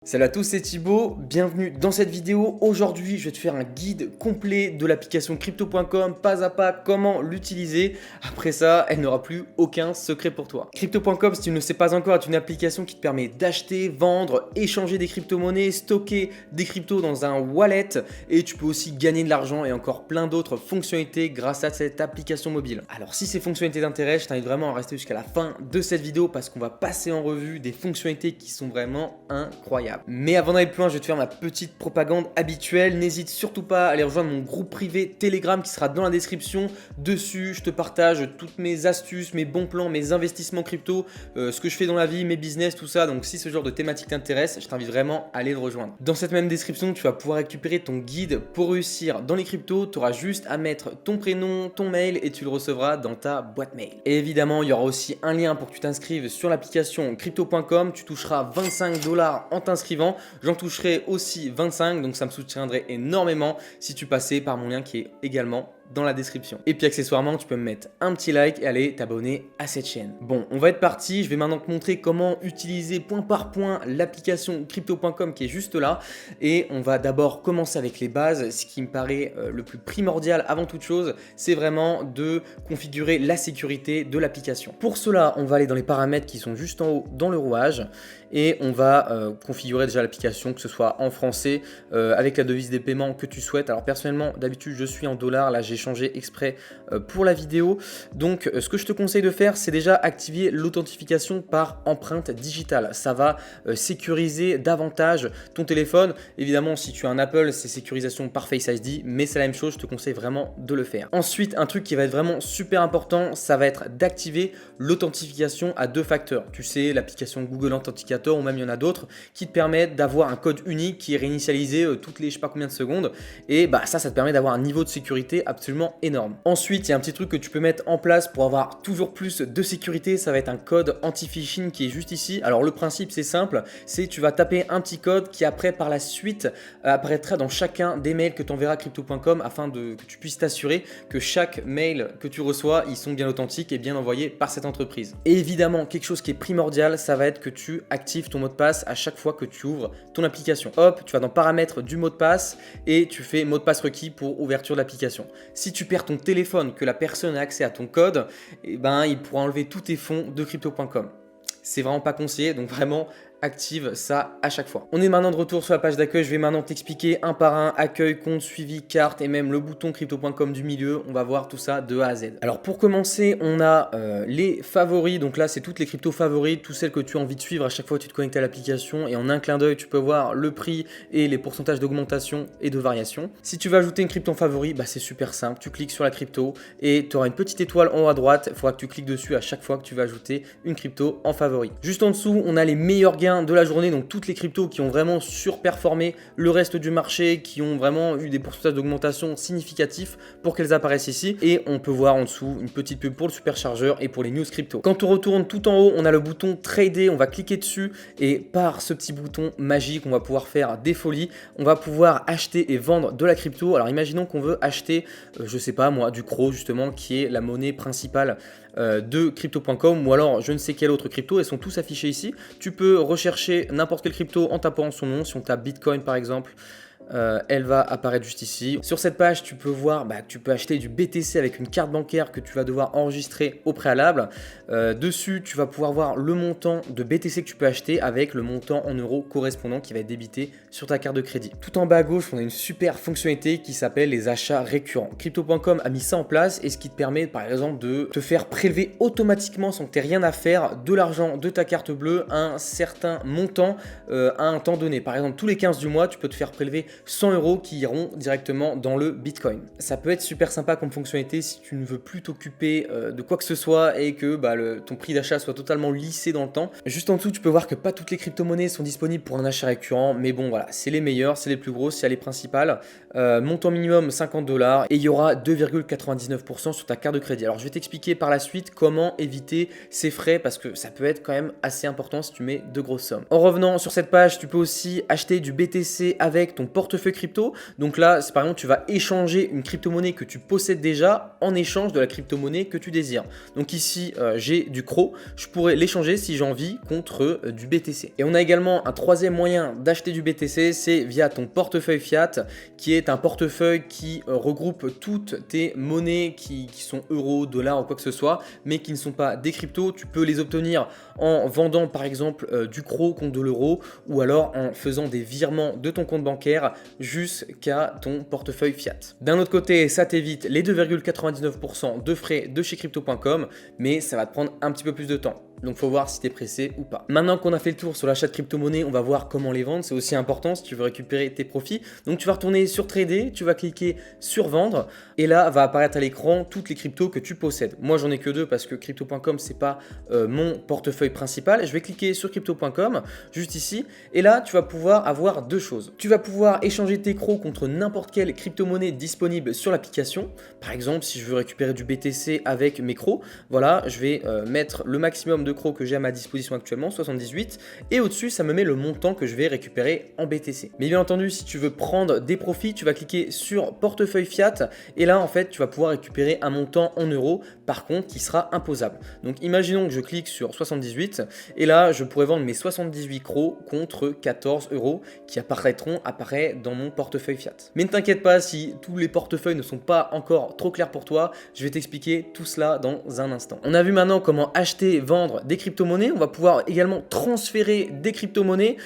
Salut à tous, c'est Thibaut, bienvenue dans cette vidéo. Aujourd'hui, je vais te faire un guide complet de l'application crypto.com, pas à pas comment l'utiliser. Après ça, elle n'aura plus aucun secret pour toi. Crypto.com, si tu ne le sais pas encore, est une application qui te permet d'acheter, vendre, échanger des crypto-monnaies, stocker des cryptos dans un wallet et tu peux aussi gagner de l'argent et encore plein d'autres fonctionnalités grâce à cette application mobile. Alors si ces fonctionnalités t'intéressent, je t'invite vraiment à rester jusqu'à la fin de cette vidéo parce qu'on va passer en revue des fonctionnalités qui sont vraiment incroyables. Mais avant d'aller plus loin, je vais te faire ma petite propagande habituelle. N'hésite surtout pas à aller rejoindre mon groupe privé Telegram qui sera dans la description. Dessus, je te partage toutes mes astuces, mes bons plans, mes investissements crypto, ce que je fais dans la vie, mes business, tout ça. Donc si ce genre de thématique t'intéresse, je t'invite vraiment à aller le rejoindre. Dans cette même description, tu vas pouvoir récupérer ton guide pour réussir dans les cryptos. Tu auras juste à mettre ton prénom, ton mail et tu le recevras dans ta boîte mail. Et évidemment, il y aura aussi un lien pour que tu t'inscrives sur l'application crypto.com. Tu toucheras 25 $ en t'inscrivant. J'en toucherai aussi 25, donc ça me soutiendrait énormément si tu passais par mon lien qui est également dans la description. Et puis accessoirement, tu peux me mettre un petit like et aller t'abonner à cette chaîne. Bon, on va être parti. Je vais maintenant te montrer comment utiliser point par point l'application crypto.com qui est juste là. Et on va d'abord commencer avec les bases. Ce qui me paraît le plus primordial avant toute chose, c'est vraiment de configurer la sécurité de l'application. Pour cela, on va aller dans les paramètres qui sont juste en haut dans le rouage. Et on va configurer déjà l'application, que ce soit en français, avec la devise des paiements que tu souhaites. Alors personnellement, d'habitude, je suis en dollars. Là, j'ai changé exprès pour la vidéo. Donc, ce que je te conseille de faire, c'est déjà activer l'authentification par empreinte digitale. Ça va sécuriser davantage ton téléphone. Évidemment, si tu as un Apple, c'est sécurisation par Face ID, mais c'est la même chose. Je te conseille vraiment de le faire. Ensuite, un truc qui va être vraiment super important, ça va être d'activer l'authentification à 2 facteurs. Tu sais, l'application Google Authenticator, ou même il y en a d'autres qui te permettent d'avoir un code unique qui est réinitialisé toutes les je sais pas combien de secondes et bah ça te permet d'avoir un niveau de sécurité absolument énorme. Ensuite, il y a un petit truc que tu peux mettre en place pour avoir toujours plus de sécurité, ça va être un code anti-phishing qui est juste ici. Alors le principe c'est simple, c'est tu vas taper un petit code qui après par la suite apparaîtra dans chacun des mails que tu enverras crypto.com afin que tu puisses t'assurer que chaque mail que tu reçois, ils sont bien authentiques et bien envoyés par cette entreprise. Et évidemment, quelque chose qui est primordial, ça va être que tu actives ton mot de passe à chaque fois que tu ouvres ton application. Hop, tu vas dans paramètres du mot de passe et tu fais mot de passe requis pour ouverture de l'application. Si tu perds ton téléphone, que la personne a accès à ton code, eh ben, il pourra enlever tous tes fonds de crypto.com. C'est vraiment pas conseillé, donc vraiment active ça à chaque fois. On est maintenant de retour sur la page d'accueil. Je vais maintenant t'expliquer un par un, accueil, compte, suivi, carte et même le bouton crypto.com du milieu. On va voir tout ça de A à Z. Alors pour commencer, on a les favoris. Donc là, c'est toutes les cryptos favoris, toutes celles que tu as envie de suivre à chaque fois que tu te connectes à l'application. Et en un clin d'œil, tu peux voir le prix et les pourcentages d'augmentation et de variation. Si tu veux ajouter une crypto en favori, bah c'est super simple. Tu cliques sur la crypto et tu auras une petite étoile en haut à droite. Il faudra que tu cliques dessus à chaque fois que tu vas ajouter une crypto en favori. Juste en dessous, on a les meilleurs gains de la journée, donc toutes les cryptos qui ont vraiment surperformé le reste du marché, qui ont vraiment eu des pourcentages d'augmentation significatifs pour qu'elles apparaissent ici. Et on peut voir en dessous une petite pub pour le superchargeur et pour les news crypto. Quand on retourne tout en haut, on a le bouton trader, on va cliquer dessus et par ce petit bouton magique, on va pouvoir faire des folies. On va pouvoir acheter et vendre de la crypto. Alors imaginons qu'on veut acheter, je sais pas moi, du CRO justement, qui est la monnaie principale de crypto.com, ou alors je ne sais quelle autre crypto. Elles sont tous affichées ici. Tu peux rechercher n'importe quelle crypto en tapant son nom. Si on tape Bitcoin par exemple, elle va apparaître juste ici. Sur cette page, tu peux voir que tu peux acheter du BTC avec une carte bancaire que tu vas devoir enregistrer au préalable. Dessus, tu vas pouvoir voir le montant de BTC que tu peux acheter avec le montant en euros correspondant qui va être débité sur ta carte de crédit. Tout en bas à gauche, on a une super fonctionnalité qui s'appelle les achats récurrents. Crypto.com a mis ça en place et ce qui te permet par exemple de te faire prélever automatiquement sans que tu aies rien à faire de l'argent de ta carte bleue à un certain montant à un temps donné. Par exemple, tous les 15 du mois, tu peux te faire prélever 100 € qui iront directement dans le Bitcoin. Ça peut être super sympa comme fonctionnalité si tu ne veux plus t'occuper de quoi que ce soit et que ton prix d'achat soit totalement lissé dans le temps. Juste en dessous, tu peux voir que pas toutes les crypto-monnaies sont disponibles pour un achat récurrent, mais bon voilà, c'est les meilleures, c'est les plus grosses, c'est les principales. Montant minimum 50 $ et il y aura 2,99% sur ta carte de crédit. Alors je vais t'expliquer par la suite comment éviter ces frais parce que ça peut être quand même assez important si tu mets de grosses sommes. En revenant sur cette page, tu peux aussi acheter du BTC avec ton portefeuille portefeuille crypto. Donc là, par exemple, tu vas échanger une crypto-monnaie que tu possèdes déjà en échange de la crypto-monnaie que tu désires. Donc ici, j'ai du CRO, je pourrais l'échanger si j'ai envie contre du BTC. Et on a également un troisième moyen d'acheter du BTC, c'est via ton portefeuille fiat, qui est un portefeuille qui regroupe toutes tes monnaies qui sont euros, dollars ou quoi que ce soit, mais qui ne sont pas des cryptos. Tu peux les obtenir en vendant par exemple du CRO contre de l'euro, ou alors en faisant des virements de ton compte bancaire jusqu'à ton portefeuille fiat. D'un autre côté, ça t'évite les 2,99% de frais de chez crypto.com, mais ça va te prendre un petit peu plus de temps. Donc il faut voir si tu es pressé ou pas. Maintenant qu'on a fait le tour sur l'achat de crypto-monnaies, on va voir comment les vendre. C'est aussi important si tu veux récupérer tes profits. Donc tu vas retourner sur Trader, tu vas cliquer sur vendre et là va apparaître à l'écran toutes les cryptos que tu possèdes. Moi j'en ai que deux parce que crypto.com c'est pas mon portefeuille principal. Je vais cliquer sur crypto.com juste ici et là tu vas pouvoir avoir deux choses. Tu vas pouvoir échanger tes CRO contre n'importe quelle crypto-monnaie disponible sur l'application. Par exemple, si je veux récupérer du BTC avec mes CRO, voilà, je vais mettre le maximum de CRO que j'ai à ma disposition actuellement, 78, et au-dessus ça me met le montant que je vais récupérer en BTC. Mais bien entendu, si tu veux prendre des profits, tu vas cliquer sur portefeuille fiat et là en fait tu vas pouvoir récupérer un montant en euros, par contre qui sera imposable. Donc imaginons que je clique sur 78 et là je pourrais vendre mes 78 CRO contre 14 euros qui apparaîtront dans mon portefeuille fiat. Mais ne t'inquiète pas si tous les portefeuilles ne sont pas encore trop clairs pour toi, je vais t'expliquer tout cela dans un instant. On a vu maintenant comment acheter, vendre des crypto-monnaies. On va pouvoir également transférer des crypto-monnaies,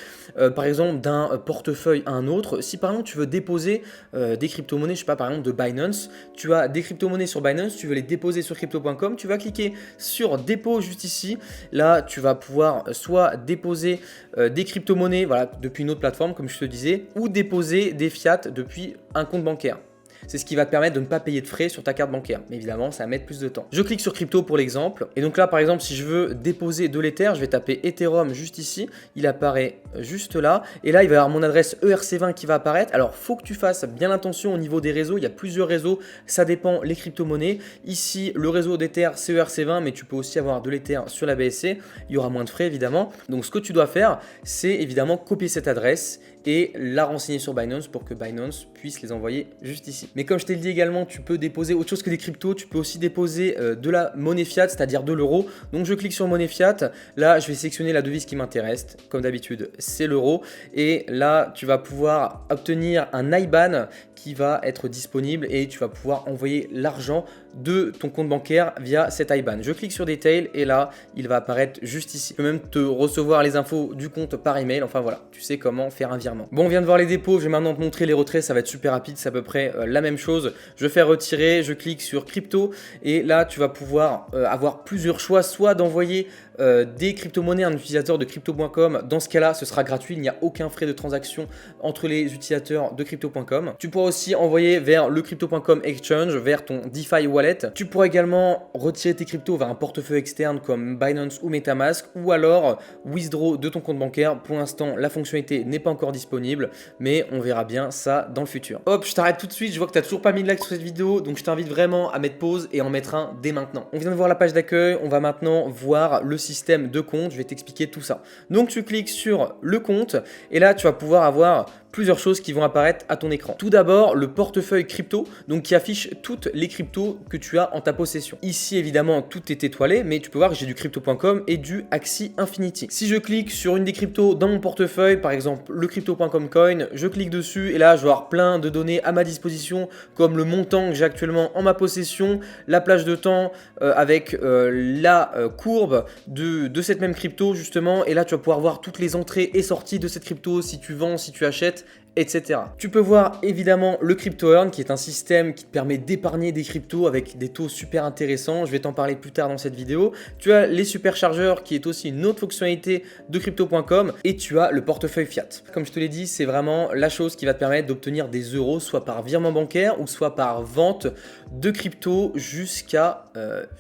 par exemple d'un portefeuille à un autre. Si par exemple tu veux déposer des crypto-monnaies, je sais pas, par exemple de Binance, tu as des crypto-monnaies sur Binance, tu veux les déposer sur crypto.com, tu vas cliquer sur dépôt juste ici. Là, tu vas pouvoir soit déposer des crypto-monnaies voilà, depuis une autre plateforme, comme je te disais, ou déposer des fiat depuis un compte bancaire. C'est ce qui va te permettre de ne pas payer de frais sur ta carte bancaire. Mais évidemment, ça va mettre plus de temps. Je clique sur crypto pour l'exemple. Et donc là, par exemple, si je veux déposer de l'Ether, je vais taper Ethereum juste ici. Il apparaît juste là. Et là, il va y avoir mon adresse ERC20 qui va apparaître. Alors, faut que tu fasses bien attention au niveau des réseaux. Il y a plusieurs réseaux. Ça dépend les crypto-monnaies. Ici, le réseau d'Ether, c'est ERC20, mais tu peux aussi avoir de l'Ether sur la BSC. Il y aura moins de frais, évidemment. Donc, ce que tu dois faire, c'est évidemment copier cette adresse et la renseigner sur Binance pour que Binance puisse les envoyer juste ici. Mais comme je t'ai dit également, tu peux déposer autre chose que des cryptos, tu peux aussi déposer de la monnaie fiat, c'est-à-dire de l'euro. Donc je clique sur monnaie fiat, là je vais sélectionner la devise qui m'intéresse, comme d'habitude c'est l'euro. Et là tu vas pouvoir obtenir un IBAN qui va être disponible et tu vas pouvoir envoyer l'argent de ton compte bancaire via cet IBAN. Je clique sur Detail et là, il va apparaître juste ici. Tu peux même te recevoir les infos du compte par email. Enfin voilà, tu sais comment faire un virement. Bon, on vient de voir les dépôts. Je vais maintenant te montrer les retraits. Ça va être super rapide. C'est à peu près la même chose. Je fais retirer. Je clique sur crypto et là, tu vas pouvoir avoir plusieurs choix. Soit d'envoyer des crypto-monnaies à un utilisateur de crypto.com. Dans ce cas-là, ce sera gratuit. Il n'y a aucun frais de transaction entre les utilisateurs de crypto.com. Tu pourras aussi envoyer vers le crypto.com exchange, vers ton DeFi wallet. Tu pourras également retirer tes cryptos vers un portefeuille externe comme Binance ou MetaMask ou alors withdraw de ton compte bancaire. Pour l'instant, la fonctionnalité n'est pas encore disponible, mais on verra bien ça dans le futur. Hop, je t'arrête tout de suite. Je vois que tu n'as toujours pas mis de like sur cette vidéo, donc je t'invite vraiment à mettre pause et en mettre un dès maintenant. On vient de voir la page d'accueil. On va maintenant voir le système de compte. Je vais t'expliquer tout ça. Donc, tu cliques sur le compte et là, tu vas pouvoir avoir plusieurs choses qui vont apparaître à ton écran. Tout d'abord, le portefeuille crypto, donc qui affiche toutes les cryptos que tu as en ta possession. Ici, évidemment, tout est étoilé, mais tu peux voir que j'ai du crypto.com et du Axie Infinity. Si je clique sur une des cryptos dans mon portefeuille, par exemple le crypto.com coin, je clique dessus et là, je vais avoir plein de données à ma disposition, comme le montant que j'ai actuellement en ma possession, la plage de temps avec la courbe de cette même crypto, justement. Et là, tu vas pouvoir voir toutes les entrées et sorties de cette crypto, si tu vends, si tu achètes, etc. Tu peux voir évidemment le Crypto Earn qui est un système qui te permet d'épargner des cryptos avec des taux super intéressants. Je vais t'en parler plus tard dans cette vidéo. Tu as les superchargeurs qui est aussi une autre fonctionnalité de crypto.com et tu as le portefeuille fiat. Comme je te l'ai dit, c'est vraiment la chose qui va te permettre d'obtenir des euros soit par virement bancaire ou soit par vente de crypto jusqu'à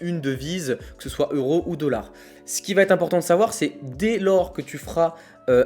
une devise, que ce soit euro ou dollar. Ce qui va être important de savoir, c'est dès lors que tu feras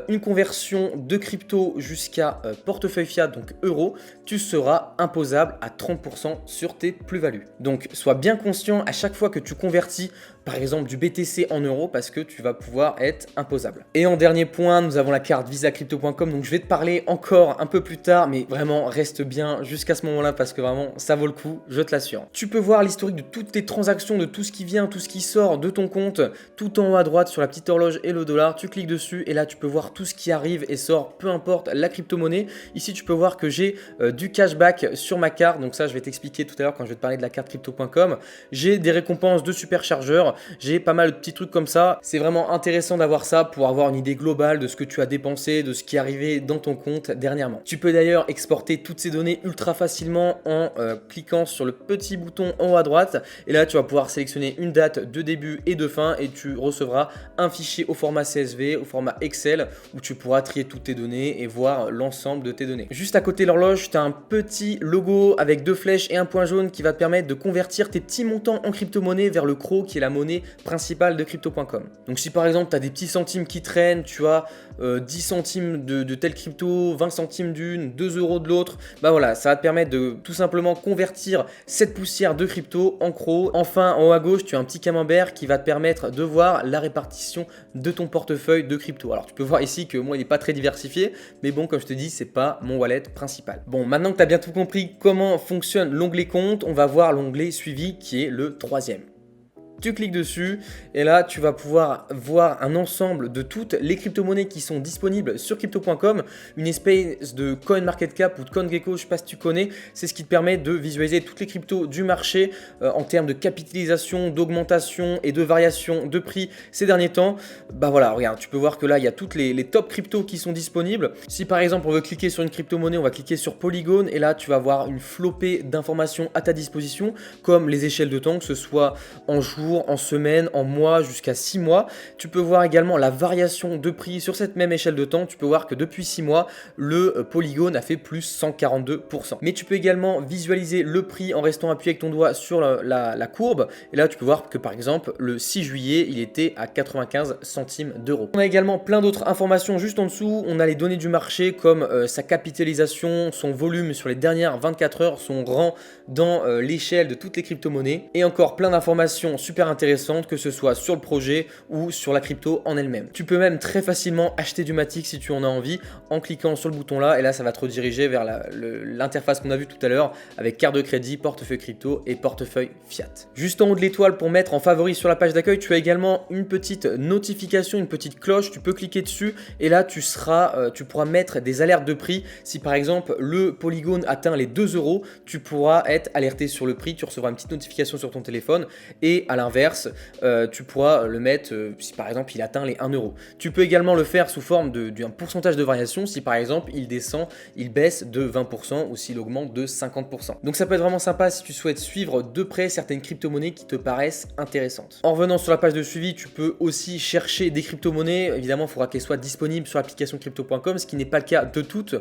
une conversion de crypto jusqu'à portefeuille fiat, donc euros, tu seras imposable à 30% sur tes plus-values. Donc sois bien conscient à chaque fois que tu convertis par exemple du BTC en euros parce que tu vas pouvoir être imposable. Et en dernier point, nous avons la carte Visa Crypto.com, donc je vais te parler encore un peu plus tard, mais vraiment reste bien jusqu'à ce moment-là parce que vraiment ça vaut le coup, je te l'assure. Tu peux voir l'historique de toutes tes transactions, de tout ce qui vient, tout ce qui sort de ton compte, tout en haut à droite sur la petite horloge et le dollar, tu cliques dessus et là tu peux voir tout ce qui arrive et sort, peu importe la crypto-monnaie. Ici tu peux voir que j'ai du cashback sur ma carte, donc ça je vais t'expliquer tout à l'heure quand je vais te parler de la carte Crypto.com. J'ai des récompenses de superchargeurs, j'ai pas mal de petits trucs comme ça. C'est vraiment intéressant d'avoir ça pour avoir une idée globale de ce que tu as dépensé, de ce qui est arrivé dans ton compte dernièrement. Tu peux d'ailleurs exporter toutes ces données ultra facilement en cliquant sur le petit bouton en haut à droite et là tu vas pouvoir sélectionner une date de début et de fin et tu recevras un fichier au format CSV, au format Excel où tu pourras trier toutes tes données et voir l'ensemble de tes données. Juste à côté de l'horloge, tu as un petit logo avec 2 flèches et un point jaune qui va te permettre de convertir tes petits montants en crypto-monnaie vers le CRO qui est la monnaie principale de Crypto.com. Donc si par exemple tu as des petits centimes qui traînent, tu as 10 centimes de telle crypto, 20 centimes d'une, 2 euros de l'autre, bah voilà, ça va te permettre de tout simplement convertir cette poussière de crypto en CRO. Enfin, en haut à gauche, tu as un petit camembert qui va te permettre de voir la répartition de ton portefeuille de crypto. Alors tu peux voir ici que moi il n'est pas très diversifié, mais bon, comme je te dis, c'est pas mon wallet principal. Bon, maintenant que tu as bien tout compris comment fonctionne l'onglet compte, on va voir l'onglet suivi qui est le troisième. Tu cliques dessus et là tu vas pouvoir voir un ensemble de toutes les crypto-monnaies qui sont disponibles sur crypto.com, une espèce de CoinMarketCap ou de CoinGecko, je ne sais pas si tu connais, c'est ce qui te permet de visualiser toutes les cryptos du marché en termes de capitalisation, d'augmentation et de variation de prix ces derniers temps. Bah voilà, regarde, tu peux voir que là il y a toutes les top cryptos qui sont disponibles. Si par exemple on veut cliquer sur une crypto-monnaie, on va cliquer sur Polygon et là tu vas avoir une flopée d'informations à ta disposition comme les échelles de temps, que ce soit en jours, en semaines, en mois, jusqu'à 6 mois. Tu peux voir également la variation de prix sur cette même échelle de temps. Tu peux voir que depuis 6 mois, le Polygon a fait plus 142%. Mais tu peux également visualiser le prix en restant appuyé avec ton doigt sur la courbe. Et là, tu peux voir que par exemple, le 6 juillet, il était à 95 centimes d'euros. On a également plein d'autres informations juste en dessous. On a les données du marché comme sa capitalisation, son volume sur les dernières 24 heures, son rang dans l'échelle de toutes les crypto-monnaies et encore plein d'informations super intéressantes, que ce soit sur le projet ou sur la crypto en elle-même. Tu peux même très facilement acheter du Matic si tu en as envie en cliquant sur le bouton là et là ça va te rediriger vers l'interface qu'on a vue tout à l'heure avec carte de crédit, portefeuille crypto et portefeuille fiat. Juste en haut de l'étoile pour mettre en favori sur la page d'accueil, tu as également une petite notification, une petite cloche, tu peux cliquer dessus et là tu pourras mettre des alertes de prix. Si par exemple le Polygon atteint les 2 euros, tu pourras être alerté sur le prix, tu recevras une petite notification sur ton téléphone et à l'inverse, tu pourras le mettre si par exemple il atteint les 1 euro. Tu peux également le faire sous forme d'un pourcentage de variation si par exemple il descend, il baisse de 20% ou s'il augmente de 50%. Donc ça peut être vraiment sympa si tu souhaites suivre de près certaines crypto-monnaies qui te paraissent intéressantes. En revenant sur la page de suivi, tu peux aussi chercher des crypto-monnaies. Évidemment, il faudra qu'elles soient disponibles sur l'application crypto.com, ce qui n'est pas le cas de toutes,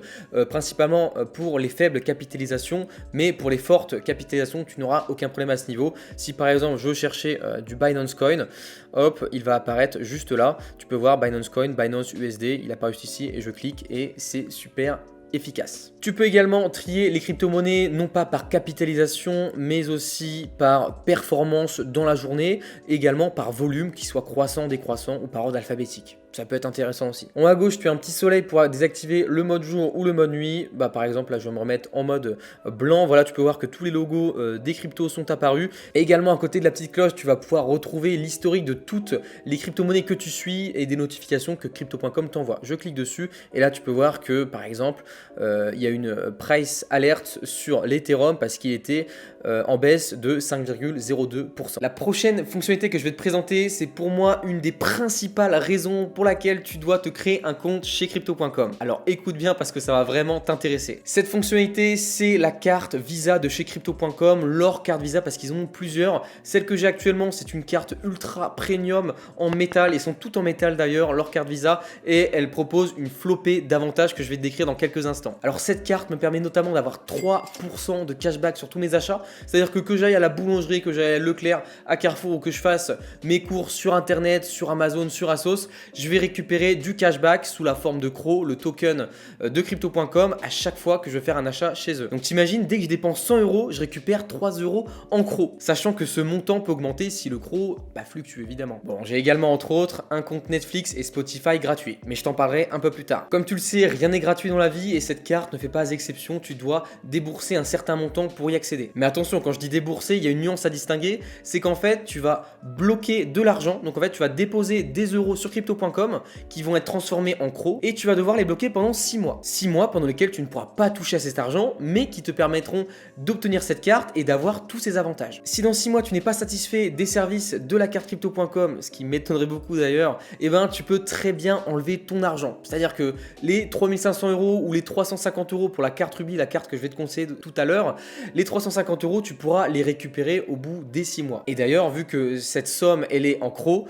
principalement pour les faibles capitalisations, mais pour les fortes capitalisations, tu n'auras aucun problème à ce niveau. Si par exemple je veux chercher du Binance Coin, hop, il va apparaître juste là. Tu peux voir Binance Coin, Binance USD, il apparaît juste ici et je clique et c'est super efficace. Tu peux également trier les crypto-monnaies non pas par capitalisation mais aussi par performance dans la journée, également par volume qui soit croissant, décroissant ou par ordre alphabétique. Ça peut être intéressant aussi. En haut à gauche, tu as un petit soleil pour désactiver le mode jour ou le mode nuit. Bah, par exemple, là, je vais me remettre en mode blanc. Voilà, tu peux voir que tous les logos des cryptos sont apparus. Et également, à côté de la petite cloche, tu vas pouvoir retrouver l'historique de toutes les crypto-monnaies que tu suis et des notifications que Crypto.com t'envoie. Je clique dessus et là, tu peux voir que, par exemple, il y a une price alert sur l'Ethereum parce qu'il était en baisse de 5,02%. La prochaine fonctionnalité que je vais te présenter, c'est pour moi une des principales raisons pour laquelle tu dois te créer un compte chez Crypto.com. Alors écoute bien parce que ça va vraiment t'intéresser. Cette fonctionnalité, c'est la carte Visa de chez Crypto.com, leur carte Visa parce qu'ils en ont plusieurs. Celle que j'ai actuellement, c'est une carte ultra premium en métal. Ils sont toutes en métal d'ailleurs, leur carte Visa, et elle propose une flopée d'avantages que je vais te décrire dans quelques instants. Alors cette carte me permet notamment d'avoir 3% de cashback sur tous mes achats. C'est-à-dire que j'aille à la boulangerie, que j'aille à Leclerc, à Carrefour ou que je fasse mes courses sur internet, sur Amazon, sur Asos, je je vais récupérer du cashback sous la forme de CRO, le token de crypto.com, à chaque fois que je vais faire un achat chez eux. Donc t'imagines, dès que je dépense 100 euros, je récupère 3 euros en CRO, sachant que ce montant peut augmenter si le CRO fluctue évidemment. Bon, j'ai également entre autres un compte Netflix et Spotify gratuit, mais je t'en parlerai un peu plus tard. Comme tu le sais, rien n'est gratuit dans la vie et cette carte ne fait pas exception, tu dois débourser un certain montant pour y accéder. Mais attention, quand je dis débourser, il y a une nuance à distinguer, c'est qu'en fait, tu vas bloquer de l'argent, donc en fait, tu vas déposer des euros sur crypto.com qui vont être transformés en CRO et tu vas devoir les bloquer pendant 6 mois. 6 mois pendant lesquels tu ne pourras pas toucher à cet argent, mais qui te permettront d'obtenir cette carte et d'avoir tous ses avantages. Si dans 6 mois, tu n'es pas satisfait des services de la carte crypto.com, ce qui m'étonnerait beaucoup d'ailleurs, eh ben, tu peux très bien enlever ton argent. C'est-à-dire que les 3500 euros ou les 350 euros pour la carte Ruby, la carte que je vais te conseiller tout à l'heure, les 350 euros, tu pourras les récupérer au bout des 6 mois. Et d'ailleurs, vu que cette somme, elle est en CRO,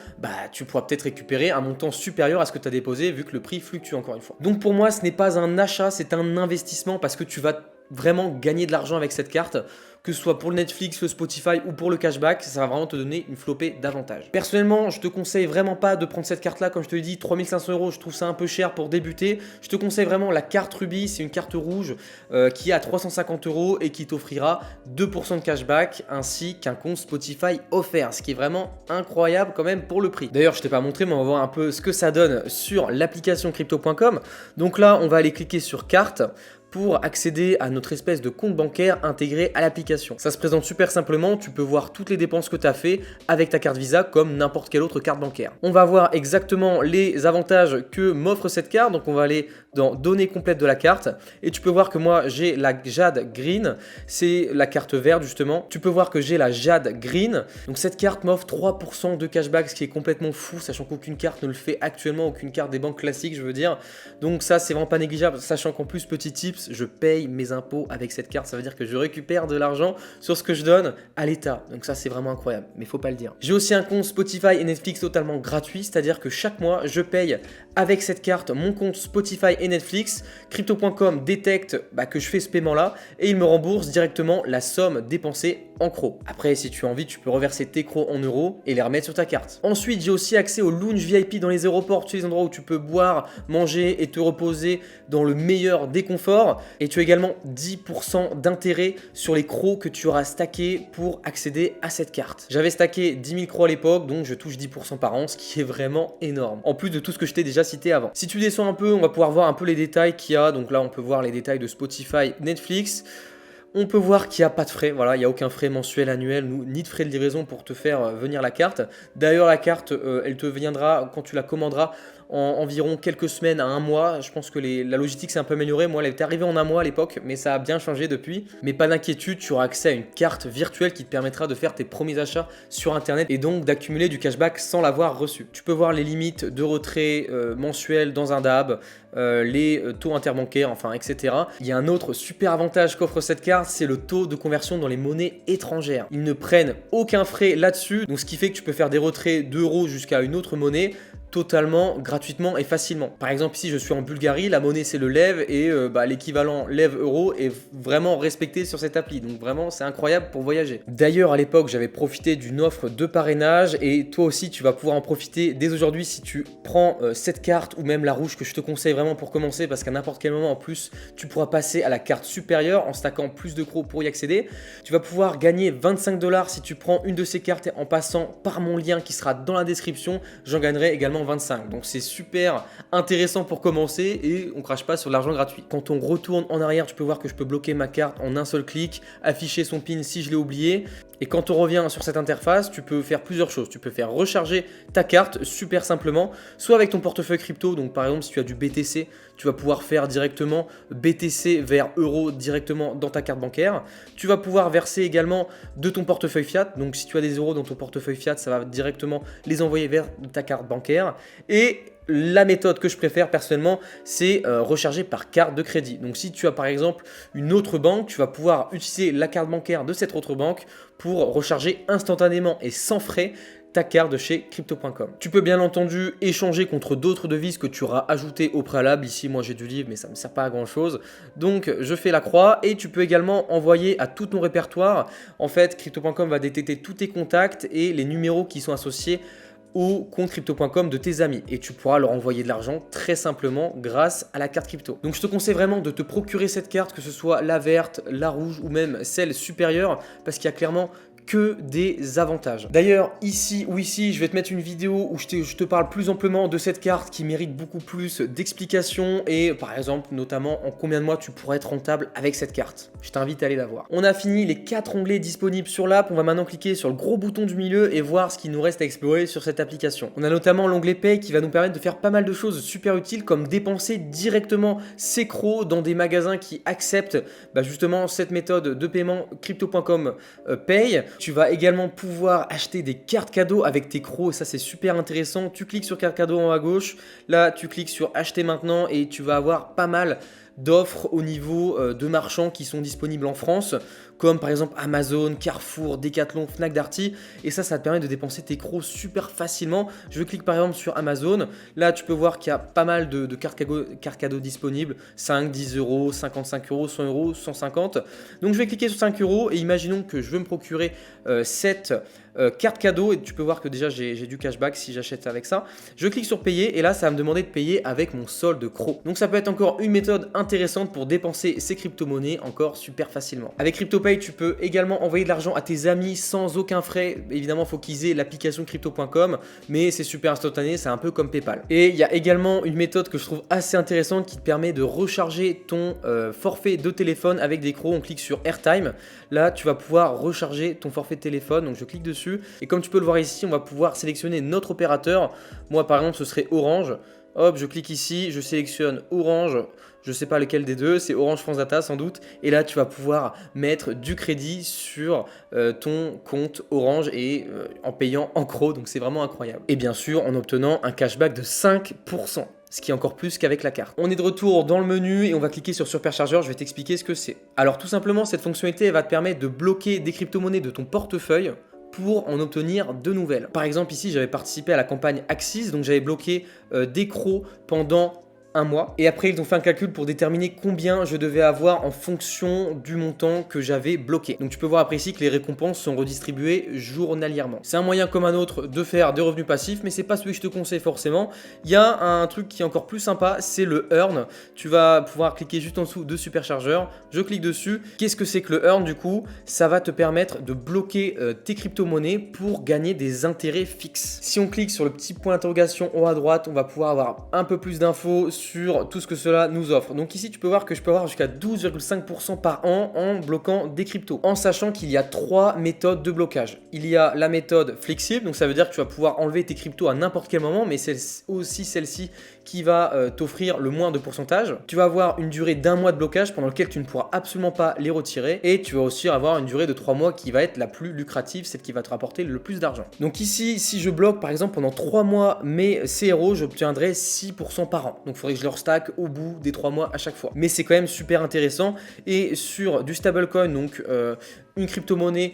tu pourras peut-être récupérer un montant supérieur à ce que tu as déposé, vu que le prix fluctue encore une fois. Donc pour moi, ce n'est pas un achat, c'est un investissement parce que tu vas vraiment gagner de l'argent avec cette carte, que ce soit pour le Netflix, le Spotify ou pour le cashback, ça va vraiment te donner une flopée d'avantages. Personnellement, je te conseille vraiment pas de prendre cette carte là, comme je te l'ai dit, 3500 euros, je trouve ça un peu cher pour débuter. Je te conseille vraiment la carte Ruby, c'est une carte rouge qui est à 350 euros et qui t'offrira 2% de cashback ainsi qu'un compte Spotify offert, ce qui est vraiment incroyable quand même pour le prix. D'ailleurs, je t'ai pas montré, mais on va voir un peu ce que ça donne sur l'application crypto.com. Donc là, on va aller cliquer sur carte pour accéder à notre espèce de compte bancaire intégré à l'application. Ça se présente super simplement, tu peux voir toutes les dépenses que tu as fait avec ta carte Visa comme n'importe quelle autre carte bancaire. On va voir exactement les avantages que m'offre cette carte, donc on va aller dans données complètes de la carte et tu peux voir que moi j'ai la Jade Green, c'est la carte verte justement. Tu peux voir que j'ai la Jade Green, donc cette carte m'offre 3% de cashback, ce qui est complètement fou, sachant qu'aucune carte ne le fait actuellement, aucune carte des banques classiques je veux dire. Donc ça c'est vraiment pas négligeable, sachant qu'en plus petit tips, je paye mes impôts avec cette carte, ça veut dire que je récupère de l'argent sur ce que je donne à l'État. Donc ça c'est vraiment incroyable, mais faut pas le dire. J'ai aussi un compte Spotify et Netflix totalement gratuit, c'est-à-dire que chaque mois je paye avec cette carte mon compte Spotify et Netflix. Crypto.com détecte que je fais ce paiement là et il me rembourse directement la somme dépensée en CRO. Après, si tu as envie, tu peux reverser tes CRO en euros et les remettre sur ta carte. Ensuite, j'ai aussi accès au lounge VIP dans les aéroports, tous les endroits où tu peux boire, manger et te reposer dans le meilleur des conforts. Et tu as également 10% d'intérêt sur les CRO que tu auras stacké pour accéder à cette carte. J'avais stacké 10 000 CRO à l'époque, donc je touche 10% par an, ce qui est vraiment énorme. En plus de tout ce que je t'ai déjà cité avant. Si tu descends un peu, on va pouvoir voir un peu les détails qu'il y a. Donc là, on peut voir les détails de Spotify, Netflix. On peut voir qu'il n'y a pas de frais, voilà, il n'y a aucun frais mensuel, annuel, ni de frais de livraison pour te faire venir la carte. D'ailleurs, la carte, elle te viendra quand tu la commanderas en environ quelques semaines à un mois. Je pense que la logistique s'est un peu améliorée. Moi, elle est arrivée en un mois à l'époque, mais ça a bien changé depuis. Mais pas d'inquiétude, tu auras accès à une carte virtuelle qui te permettra de faire tes premiers achats sur Internet et donc d'accumuler du cashback sans l'avoir reçu. Tu peux voir les limites de retrait mensuels dans un DAB, les taux interbancaires, enfin, etc. Il y a un autre super avantage qu'offre cette carte, c'est le taux de conversion dans les monnaies étrangères. Ils ne prennent aucun frais là-dessus, donc ce qui fait que tu peux faire des retraits d'euros jusqu'à une autre monnaie totalement, gratuitement et facilement. Par exemple, ici je suis en Bulgarie, la monnaie c'est le LEV et l'équivalent LEV euro est vraiment respecté sur cette appli. Donc vraiment c'est incroyable pour voyager. D'ailleurs à l'époque j'avais profité d'une offre de parrainage et toi aussi tu vas pouvoir en profiter dès aujourd'hui si tu prends cette carte ou même la rouge que je te conseille vraiment pour commencer parce qu'à n'importe quel moment en plus tu pourras passer à la carte supérieure en stackant plus de CRO pour y accéder. Tu vas pouvoir gagner 25 $ si tu prends une de ces cartes en passant par mon lien qui sera dans la description. J'en gagnerai également 25. Donc c'est super intéressant pour commencer et on crache pas sur l'argent gratuit. Quand on retourne en arrière, tu peux voir que je peux bloquer ma carte en un seul clic, afficher son PIN si je l'ai oublié. Et quand on revient sur cette interface, tu peux faire plusieurs choses. Tu peux faire recharger ta carte super simplement, soit avec ton portefeuille crypto. Donc par exemple, si tu as du BTC, tu vas pouvoir faire directement BTC vers euros directement dans ta carte bancaire. Tu vas pouvoir verser également de ton portefeuille fiat. Donc si tu as des euros dans ton portefeuille fiat, ça va directement les envoyer vers ta carte bancaire. Et la méthode que je préfère personnellement, c'est recharger par carte de crédit. Donc si tu as par exemple une autre banque, tu vas pouvoir utiliser la carte bancaire de cette autre banque pour recharger instantanément et sans frais ta carte de chez crypto.com. Tu peux bien entendu échanger contre d'autres devises que tu auras ajoutées au préalable. Ici, moi j'ai du livre, mais ça ne me sert pas à grand chose. Donc je fais la croix et tu peux également envoyer à tout ton répertoire. En fait, crypto.com va détecter tous tes contacts et les numéros qui sont associés au compte crypto.com de tes amis et tu pourras leur envoyer de l'argent très simplement grâce à la carte crypto. Donc je te conseille vraiment de te procurer cette carte, que ce soit la verte, la rouge ou même celle supérieure, parce qu'il y a clairement que des avantages. D'ailleurs, ici ou ici, je vais te mettre une vidéo où je te parle plus amplement de cette carte qui mérite beaucoup plus d'explications et par exemple, notamment en combien de mois tu pourrais être rentable avec cette carte. Je t'invite à aller la voir. On a fini les 4 onglets disponibles sur l'app. On va maintenant cliquer sur le gros bouton du milieu et voir ce qu'il nous reste à explorer sur cette application. On a notamment l'onglet Pay qui va nous permettre de faire pas mal de choses super utiles comme dépenser directement ses CRO dans des magasins qui acceptent justement cette méthode de paiement crypto.com Pay. Tu vas également pouvoir acheter des cartes cadeaux avec tes CRO et ça c'est super intéressant. Tu cliques sur carte cadeau en haut à gauche, là tu cliques sur acheter maintenant et tu vas avoir pas mal d'offres au niveau de marchands qui sont disponibles en France, comme par exemple Amazon, Carrefour, Decathlon, Fnac Darty, et ça te permet de dépenser tes CRO super facilement. Je clique par exemple sur Amazon, là tu peux voir qu'il y a pas mal de cartes cadeaux disponibles, 5, 10 euros, 55 euros, 100 euros, 150. Donc je vais cliquer sur 5 euros et imaginons que je veux me procurer cette carte cadeau et tu peux voir que déjà j'ai du cashback si j'achète avec ça. Je clique sur payer et là ça va me demander de payer avec mon solde CRO. Donc ça peut être encore une méthode intéressante pour dépenser ces crypto-monnaies encore super facilement. Avec CryptoPay, tu peux également envoyer de l'argent à tes amis sans aucun frais. Évidemment, il faut qu'ils aient l'application crypto.com, mais c'est super instantané, c'est un peu comme PayPal. Et il y a également une méthode que je trouve assez intéressante qui te permet de recharger ton forfait de téléphone avec des CRO. On clique sur Airtime. Là, tu vas pouvoir recharger ton forfait de téléphone. Donc je clique dessus et comme tu peux le voir ici, on va pouvoir sélectionner notre opérateur. Moi, par exemple, ce serait Orange. Hop, je clique ici, je sélectionne Orange, je ne sais pas lequel des deux, c'est Orange France Data sans doute. Et là, tu vas pouvoir mettre du crédit sur ton compte Orange et en payant en CRO, donc c'est vraiment incroyable. Et bien sûr, en obtenant un cashback de 5%. Ce qui est encore plus qu'avec la carte. On est de retour dans le menu et on va cliquer sur Superchargeur, je vais t'expliquer ce que c'est. Alors tout simplement, cette fonctionnalité elle va te permettre de bloquer des crypto-monnaies de ton portefeuille pour en obtenir de nouvelles. Par exemple ici j'avais participé à la campagne Axis, donc j'avais bloqué des CRO pendant un mois et après ils ont fait un calcul pour déterminer combien je devais avoir en fonction du montant que j'avais bloqué. Donc tu peux voir après ici que les récompenses sont redistribuées journalièrement. C'est un moyen comme un autre de faire des revenus passifs, mais c'est pas celui que je te conseille forcément. Il y a un truc qui est encore plus sympa, c'est le earn. Tu vas pouvoir cliquer juste en dessous de Superchargeur, je clique dessus. Qu'est-ce que c'est que le earn du coup? Ça va te permettre de bloquer tes crypto-monnaies pour gagner des intérêts fixes. Si on clique sur le petit point d'interrogation en haut à droite, on va pouvoir avoir un peu plus d'infos sur tout ce que cela nous offre. Donc ici, tu peux voir que je peux avoir jusqu'à 12,5% par an en bloquant des cryptos, en sachant qu'il y a 3 méthodes de blocage. Il y a la méthode flexible, donc ça veut dire que tu vas pouvoir enlever tes cryptos à n'importe quel moment, mais c'est aussi celle-ci qui va t'offrir le moins de pourcentage. Tu vas avoir une durée d'1 mois de blocage pendant lequel tu ne pourras absolument pas les retirer et tu vas aussi avoir une durée de 3 mois qui va être la plus lucrative, celle qui va te rapporter le plus d'argent. Donc ici, si je bloque par exemple pendant 3 mois mes CRO, j'obtiendrai 6% par an. Donc il faudrait que je leur stack au bout des 3 mois à chaque fois. Mais c'est quand même super intéressant et sur du stablecoin, donc une crypto-monnaie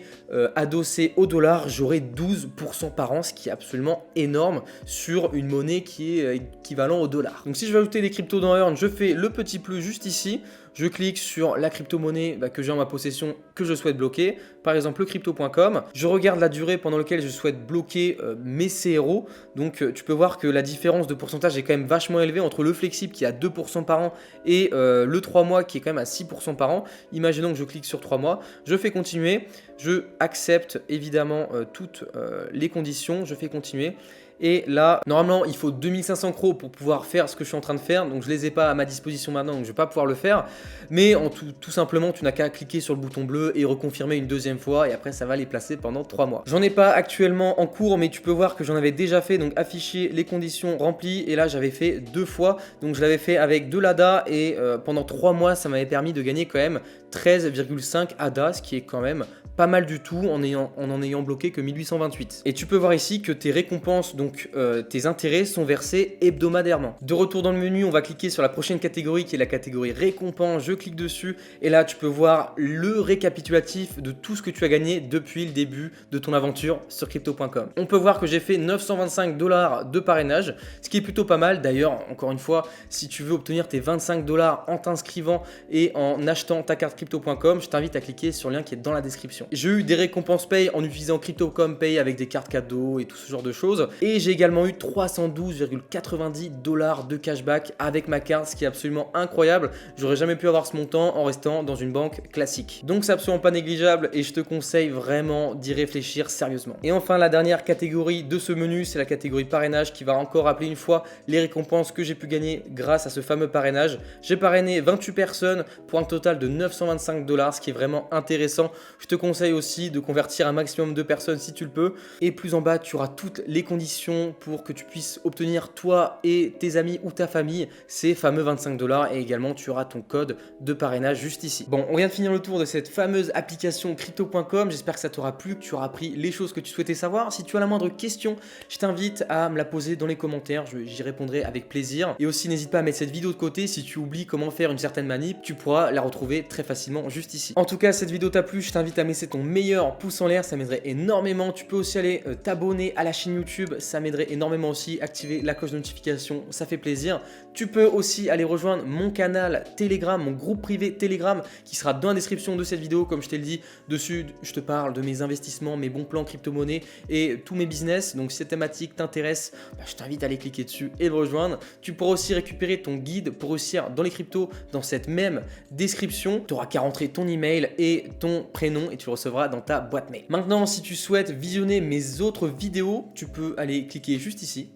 adossée au dollar, j'aurai 12% par an, ce qui est absolument énorme sur une monnaie qui est équivalent au dollar. Donc si je veux ajouter des cryptos dans Earn, je fais le petit plus juste ici. Je clique sur la crypto-monnaie que j'ai en ma possession que je souhaite bloquer, par exemple le crypto.com. Je regarde la durée pendant laquelle je souhaite bloquer mes CRO. Donc tu peux voir que la différence de pourcentage est quand même vachement élevée entre le flexible qui est à 2% par an et le 3 mois qui est quand même à 6% par an. Imaginons que je clique sur 3 mois, je fais continuer, je accepte évidemment toutes les conditions, je fais continuer. Et là, normalement, il faut 2500 CRO pour pouvoir faire ce que je suis en train de faire. Donc, je ne les ai pas à ma disposition maintenant, donc je ne vais pas pouvoir le faire. Mais tout simplement, tu n'as qu'à cliquer sur le bouton bleu et reconfirmer une deuxième fois. Et après, ça va les placer pendant 3 mois. J'en ai pas actuellement en cours, mais tu peux voir que j'en avais déjà fait. Donc, afficher les conditions remplies. Et là, j'avais fait 2 fois. Donc, je l'avais fait avec 2 l'ADA. Et pendant 3 mois, ça m'avait permis de gagner quand même 13,5 ADA, ce qui est quand même pas mal du tout en ayant bloqué que 1828. Et tu peux voir ici que tes récompenses, donc tes intérêts sont versés hebdomadairement. De retour dans le menu, on va cliquer sur la prochaine catégorie qui est la catégorie récompenses. Je clique dessus et là tu peux voir le récapitulatif de tout ce que tu as gagné depuis le début de ton aventure sur crypto.com. On peut voir que j'ai fait 925 $ de parrainage, ce qui est plutôt pas mal. D'ailleurs, encore une fois, si tu veux obtenir tes 25 $ en t'inscrivant et en achetant ta carte crypto.com, je t'invite à cliquer sur le lien qui est dans la description. J'ai eu des récompenses Pay en utilisant Crypto.com Pay avec des cartes cadeaux et tout ce genre de choses. Et Et j'ai également eu 312,90 $ de cashback avec ma carte, ce qui est absolument incroyable. J'aurais jamais pu avoir ce montant en restant dans une banque classique. Donc c'est absolument pas négligeable et je te conseille vraiment d'y réfléchir sérieusement. Et enfin, la dernière catégorie de ce menu, c'est la catégorie parrainage qui va encore rappeler une fois les récompenses que j'ai pu gagner grâce à ce fameux parrainage. J'ai parrainé 28 personnes pour un total de 925 $, ce qui est vraiment intéressant. Je te conseille aussi de convertir un maximum de personnes si tu le peux. Et plus en bas, tu auras toutes les conditions pour que tu puisses obtenir toi et tes amis ou ta famille ces fameux 25 $, et également tu auras ton code de parrainage juste ici. Bon, on vient de finir le tour de cette fameuse application crypto.com. J'espère que ça t'aura plu, que tu auras appris les choses que tu souhaitais savoir. Si tu as la moindre question, je t'invite à me la poser dans les commentaires, j'y répondrai avec plaisir. Et aussi, n'hésite pas à mettre cette vidéo de côté si tu oublies comment faire une certaine manip, tu pourras la retrouver très facilement juste ici. En tout cas, cette vidéo t'a plu, je t'invite à me laisser ton meilleur pouce en l'air, ça m'aiderait énormément. Tu peux aussi aller t'abonner à la chaîne YouTube, ça m'aiderait énormément aussi. Activer la cloche de notification, ça fait plaisir. Tu peux aussi aller rejoindre mon canal Telegram, mon groupe privé Telegram qui sera dans la description de cette vidéo. Comme je t'ai dit, dessus, je te parle de mes investissements, mes bons plans crypto-monnaies et tous mes business. Donc si cette thématique t'intéresse, je t'invite à aller cliquer dessus et le rejoindre. Tu pourras aussi récupérer ton guide pour réussir dans les cryptos dans cette même description. Tu auras qu'à rentrer ton email et ton prénom et tu le recevras dans ta boîte mail. Maintenant, si tu souhaites visionner mes autres vidéos, tu peux aller cliquer juste ici.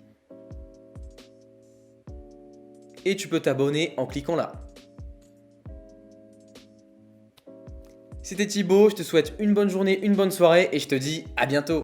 Et tu peux t'abonner en cliquant là. C'était Thibaut, je te souhaite une bonne journée, une bonne soirée et je te dis à bientôt.